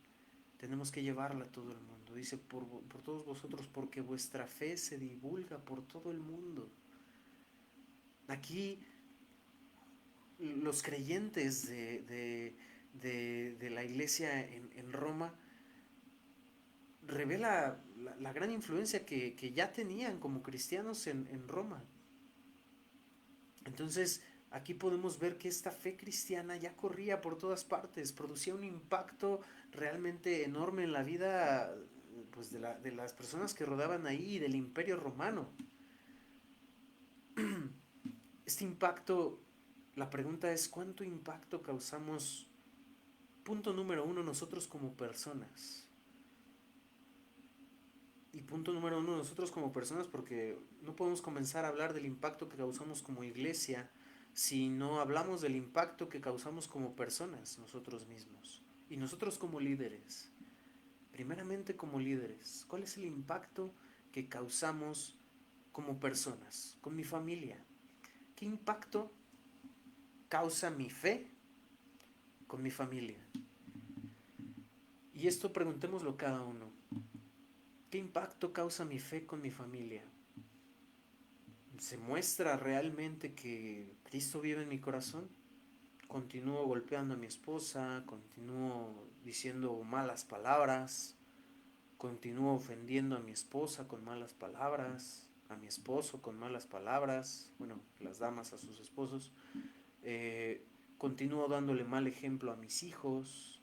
tenemos que llevarla a todo el mundo. Dice, por todos vosotros, porque vuestra fe se divulga por todo el mundo. Aquí los creyentes de la iglesia en Roma revela la gran influencia que ya tenían como cristianos en Roma. Entonces, aquí podemos ver que esta fe cristiana ya corría por todas partes, producía un impacto realmente enorme en la vida pues, de las personas que rodaban ahí y del imperio romano. Este impacto, la pregunta es, ¿cuánto impacto causamos? Punto número uno, nosotros como personas. Y punto número uno, nosotros como personas, porque no podemos comenzar a hablar del impacto que causamos como iglesia si no hablamos del impacto que causamos como personas, nosotros mismos. Y nosotros como líderes. Primeramente como líderes, ¿cuál es el impacto que causamos como personas? Con mi familia. ¿Qué impacto causa mi fe con mi familia? Y esto preguntémoslo cada uno. ¿Qué impacto causa mi fe con mi familia? ¿Se muestra realmente que Cristo vive en mi corazón? Continúo golpeando a mi esposa, continúo diciendo malas palabras, continúo ofendiendo a mi esposa con malas palabras, a mi esposo con malas palabras, bueno, las damas a sus esposos, eh, continúo dándole mal ejemplo a mis hijos,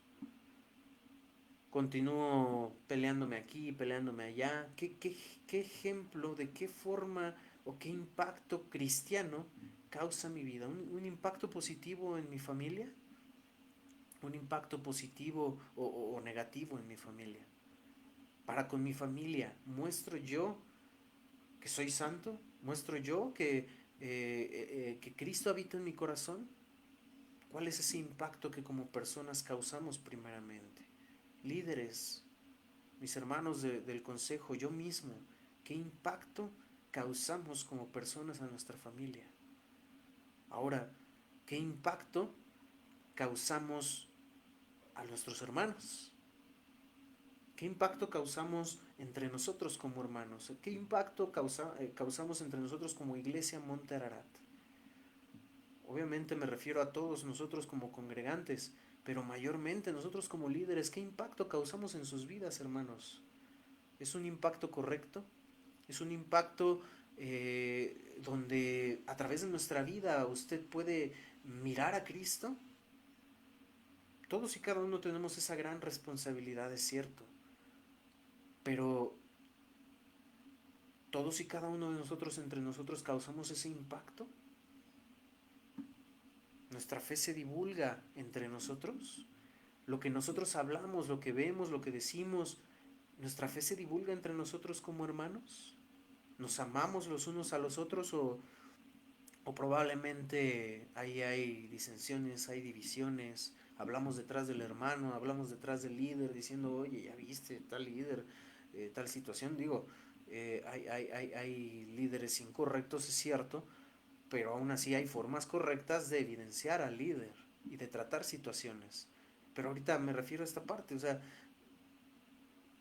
continúo peleándome aquí, peleándome allá. ¿Qué ejemplo, de qué forma o qué impacto cristiano causa mi vida? ¿Un impacto positivo en mi familia? ¿Un impacto positivo o negativo en mi familia? Para con mi familia, ¿muestro yo que soy santo? ¿Muestro yo que Cristo habita en mi corazón? ¿Cuál es ese impacto que como personas causamos primeramente? Líderes, mis hermanos del consejo, yo mismo, ¿qué impacto causamos como personas a nuestra familia? Ahora, ¿qué impacto causamos a nuestros hermanos? ¿Qué impacto causamos entre nosotros como hermanos? ¿Qué impacto causamos entre nosotros como iglesia Monte Ararat? Obviamente me refiero a todos nosotros como congregantes, pero mayormente nosotros como líderes. ¿Qué impacto causamos en sus vidas, hermanos? ¿Es un impacto correcto? ¿Es un impacto donde a través de nuestra vida usted puede mirar a Cristo? Todos y cada uno tenemos esa gran responsabilidad, es cierto, pero todos y cada uno de nosotros entre nosotros causamos ese impacto. Nuestra fe se divulga entre nosotros. Lo que nosotros hablamos, lo que vemos, lo que decimos, nuestra fe se divulga entre nosotros como hermanos. ¿Nos amamos los unos a los otros o probablemente ahí hay disensiones, hay divisiones? Hablamos detrás del hermano, hablamos detrás del líder diciendo, oye, ya viste, tal líder, tal situación. Digo, hay líderes incorrectos, es cierto, pero aún así hay formas correctas de evidenciar al líder y de tratar situaciones. Pero ahorita me refiero a esta parte, o sea,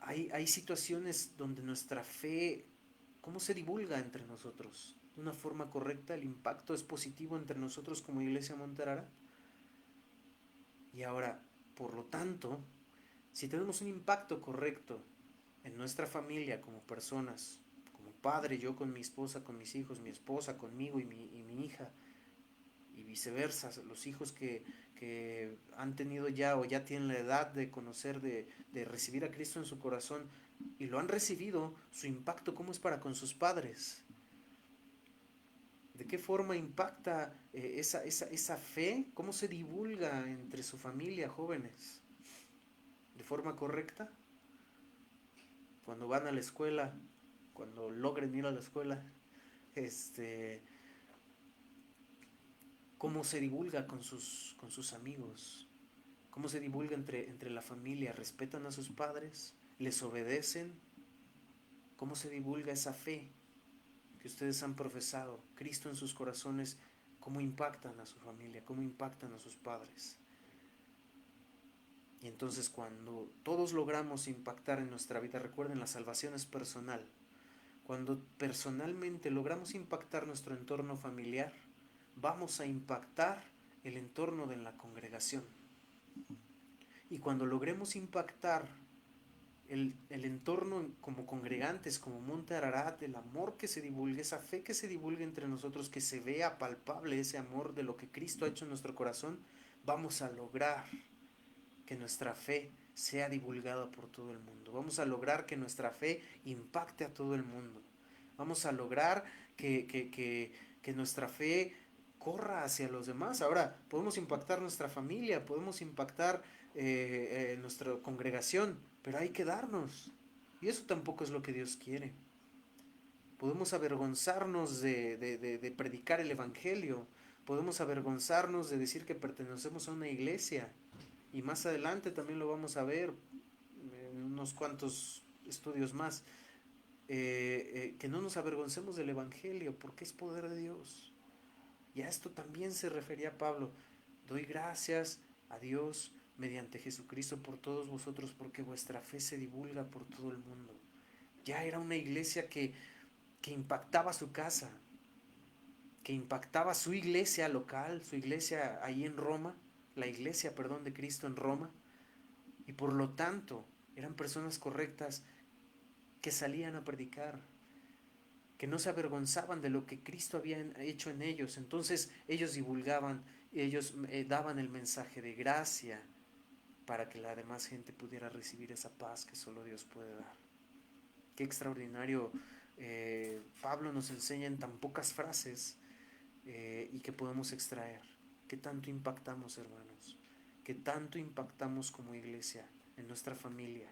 hay situaciones donde nuestra fe, ¿cómo se divulga entre nosotros? De una forma correcta, el impacto es positivo entre nosotros como Iglesia Monterara. Y ahora, por lo tanto, si tenemos un impacto correcto en nuestra familia como personas, como padre, yo con mi esposa, con mis hijos, mi esposa conmigo y mi hija, y viceversa, los hijos que han tenido ya o ya tienen la edad de conocer, de recibir a Cristo en su corazón y lo han recibido, su impacto, ¿cómo es para con sus padres? qué forma impacta esa fe? ¿Cómo se divulga entre su familia, jóvenes? ¿De forma correcta? Cuando van a la escuela, cuando logren ir a la escuela, este, ¿cómo se divulga con sus amigos? ¿Cómo se divulga entre la familia? ¿Respetan a sus padres? ¿Les obedecen? ¿Cómo se divulga esa fe que ustedes han profesado? Cristo en sus corazones, ¿cómo impactan a su familia? ¿Cómo impactan a sus padres? Y entonces cuando todos logramos impactar en nuestra vida, recuerden, la salvación es personal. Cuando personalmente logramos impactar nuestro entorno familiar, vamos a impactar el entorno de la congregación. Y cuando logremos impactar el entorno como congregantes, como Monte Ararat, el amor que se divulgue, esa fe que se divulgue entre nosotros, que se vea palpable ese amor de lo que Cristo ha hecho en nuestro corazón, vamos a lograr que nuestra fe sea divulgada por todo el mundo. Vamos a lograr que nuestra fe impacte a todo el mundo. Vamos a lograr que nuestra fe corra hacia los demás. Ahora, podemos impactar nuestra familia, podemos impactar nuestra congregación, pero hay que darnos. Y eso tampoco es lo que Dios quiere. Podemos avergonzarnos de predicar el Evangelio. Podemos avergonzarnos de decir que pertenecemos a una iglesia. Y más adelante también lo vamos a ver en unos cuantos estudios más. Que no nos avergoncemos del Evangelio, porque es poder de Dios. Y a esto también se refería Pablo. Doy gracias a Dios mediante Jesucristo por todos vosotros, porque vuestra fe se divulga por todo el mundo. Ya era una iglesia que impactaba su casa, que impactaba su iglesia local, su iglesia ahí en Roma, la iglesia, perdón, de Cristo en Roma, y por lo tanto eran personas correctas que salían a predicar, que no se avergonzaban de lo que Cristo había hecho en ellos. Entonces ellos divulgaban, ellos daban el mensaje de gracia para que la demás gente pudiera recibir esa paz que solo Dios puede dar. Qué extraordinario. Pablo nos enseña en tan pocas frases y que podemos extraer. ¿Qué tanto impactamos, hermanos? ¿Qué tanto impactamos como iglesia en nuestra familia?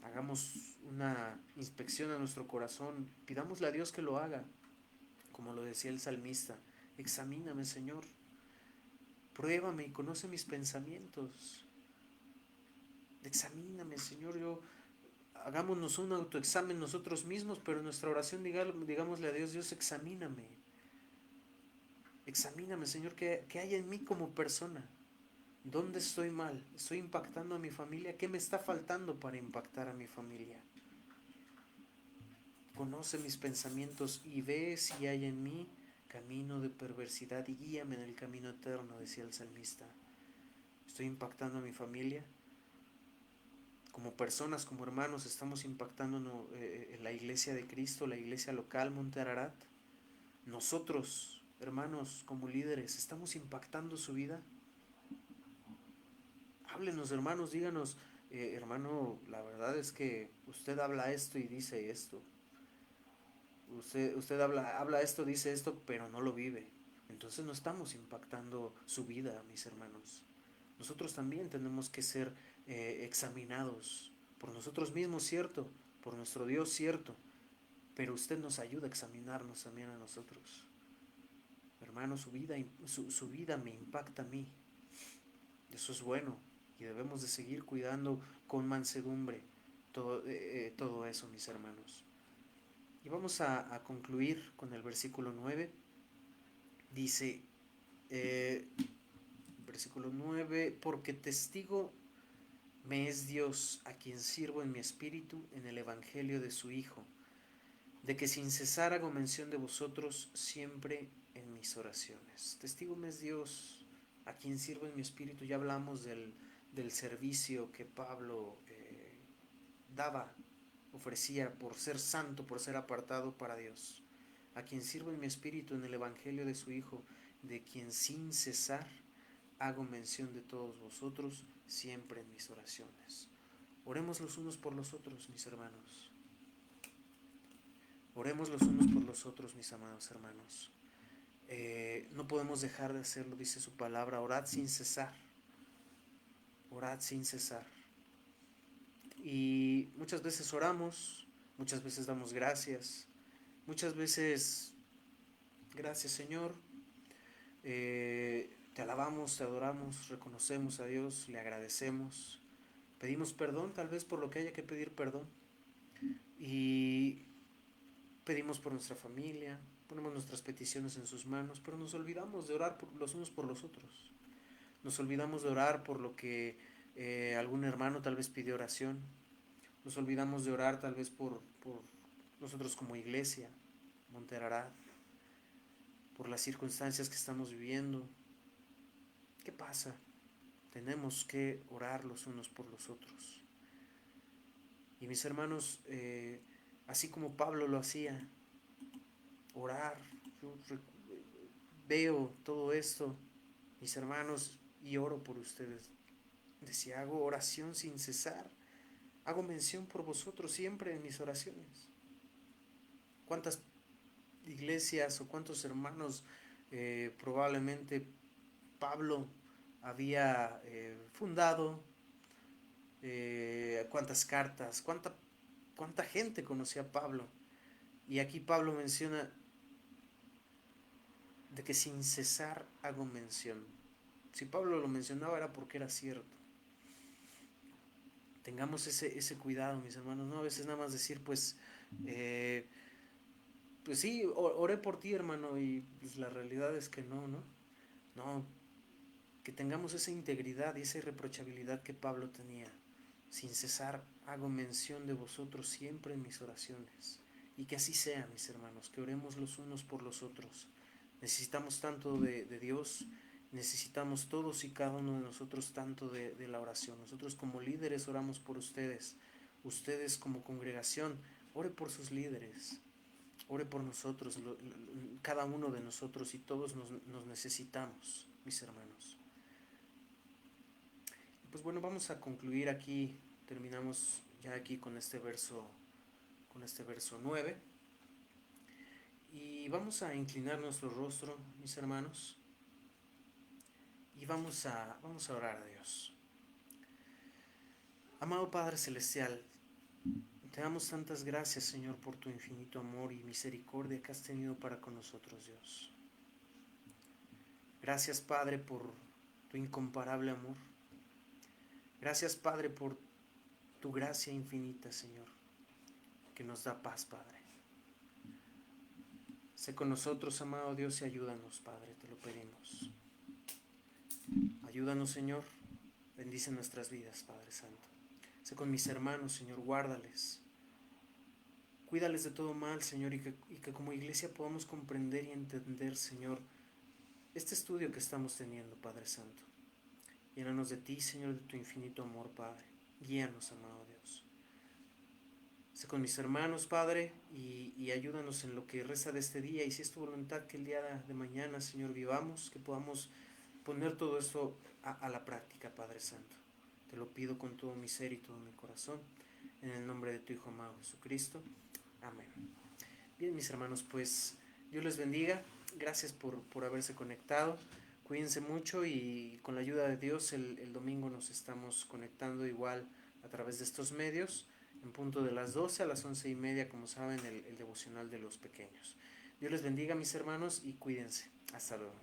Hagamos una inspección a nuestro corazón, pidámosle a Dios que lo haga, como lo decía el salmista. Examíname, Señor, pruébame y conoce mis pensamientos. Examíname, Señor, hagámonos un autoexamen nosotros mismos, pero en nuestra oración digámosle a Dios, Dios, examíname. Examíname, Señor, ¿qué hay en mí como persona? ¿Dónde estoy mal? ¿Estoy impactando a mi familia? ¿Qué me está faltando para impactar a mi familia? Conoce mis pensamientos y ve si hay en mí camino de perversidad y guíame en el camino eterno, decía el salmista. ¿Estoy impactando a mi familia? Como personas, como hermanos, estamos impactando en la iglesia de Cristo, la iglesia local, Monte Ararat. Nosotros, hermanos, como líderes, ¿estamos impactando su vida? Háblenos, hermanos, díganos, hermano, la verdad es que usted habla esto y dice esto. Usted habla esto, dice esto, pero no lo vive. Entonces no estamos impactando su vida, mis hermanos. Nosotros también tenemos que ser examinados por nosotros mismos, cierto, por nuestro Dios, cierto, pero usted nos ayuda a examinarnos también a nosotros. Hermano, su vida me impacta a mí. Eso es bueno y debemos de seguir cuidando con mansedumbre todo eso, mis hermanos. Y vamos a concluir con el versículo 9. Dice, eh, versículo 9, porque testigo me es Dios, a quien sirvo en mi espíritu en el evangelio de su Hijo, de que sin cesar hago mención de vosotros siempre en mis oraciones. Testigo me es Dios, a quien sirvo en mi espíritu. Ya hablamos del servicio que Pablo daba, ofrecía por ser santo, por ser apartado para Dios. A quien sirvo en mi espíritu en el evangelio de su Hijo, de quien sin cesar hago mención de todos vosotros siempre en mis oraciones. Oremos los unos por los otros, mis hermanos. Oremos los unos por los otros, mis amados hermanos. No podemos dejar de hacerlo, dice su palabra, orad sin cesar. Orad sin cesar. Y muchas veces oramos, muchas veces damos gracias, muchas veces, gracias Señor, te alabamos, te adoramos, reconocemos a Dios, le agradecemos, pedimos perdón tal vez por lo que haya que pedir perdón y pedimos por nuestra familia, ponemos nuestras peticiones en sus manos, pero nos olvidamos de orar por los unos por los otros. Nos olvidamos de orar por lo que algún hermano tal vez pidió oración. Nos olvidamos de orar tal vez por nosotros como iglesia, Monterará, por las circunstancias que estamos viviendo. ¿Qué pasa? Tenemos que orar los unos por los otros. Y mis hermanos, así como Pablo lo hacía, orar, yo veo todo esto, mis hermanos, y oro por ustedes. Decía, hago oración sin cesar, hago mención por vosotros siempre en mis oraciones. ¿Cuántas iglesias o cuántos hermanos probablemente Pablo había fundado? ¿Cuántas cartas? ¿Cuánta gente conocía a Pablo? Y aquí Pablo menciona de que sin cesar hago mención. Si Pablo lo mencionaba era porque era cierto. Tengamos ese cuidado, mis hermanos, ¿no? A veces nada más decir, pues sí, oré por ti, hermano, y pues la realidad es que no, ¿no? No, que tengamos esa integridad y esa irreprochabilidad que Pablo tenía. Sin cesar hago mención de vosotros siempre en mis oraciones. Y que así sea, mis hermanos, que oremos los unos por los otros. Necesitamos tanto de Dios, necesitamos todos y cada uno de nosotros tanto de la oración. Nosotros como líderes oramos por ustedes. Ustedes como congregación, ore por sus líderes. Ore por nosotros, cada uno de nosotros, y todos nos necesitamos, mis hermanos. Pues bueno, vamos a concluir aquí, terminamos ya aquí con este verso 9, y vamos a inclinar nuestro rostro, mis hermanos, y vamos a orar a Dios. Amado Padre Celestial, te damos tantas gracias, Señor, por tu infinito amor y misericordia que has tenido para con nosotros, Dios. Gracias, Padre, por tu incomparable amor. Gracias, Padre, por tu gracia infinita, Señor, que nos da paz, Padre. Sé con nosotros, amado Dios, y ayúdanos, Padre, te lo pedimos. Ayúdanos, Señor, bendice nuestras vidas, Padre Santo. Sé con mis hermanos, Señor, guárdales. Cuídales de todo mal, Señor, y que como iglesia podamos comprender y entender, Señor, este estudio que estamos teniendo, Padre Santo. Llénanos de ti, Señor, de tu infinito amor, Padre. Guíanos, amado Dios. Sé con mis hermanos, Padre, y ayúdanos en lo que resta de este día. Y si es tu voluntad que el día de mañana, Señor, vivamos, que podamos poner todo esto a la práctica, Padre Santo. Te lo pido con todo mi ser y todo mi corazón, en el nombre de tu Hijo amado Jesucristo. Amén. Bien, mis hermanos, pues Dios les bendiga. Gracias por haberse conectado. Cuídense mucho y con la ayuda de Dios el domingo nos estamos conectando igual a través de estos medios, en punto de las 12 a las 11:30, como saben, el devocional de los pequeños. Dios les bendiga, mis hermanos, y cuídense. Hasta luego.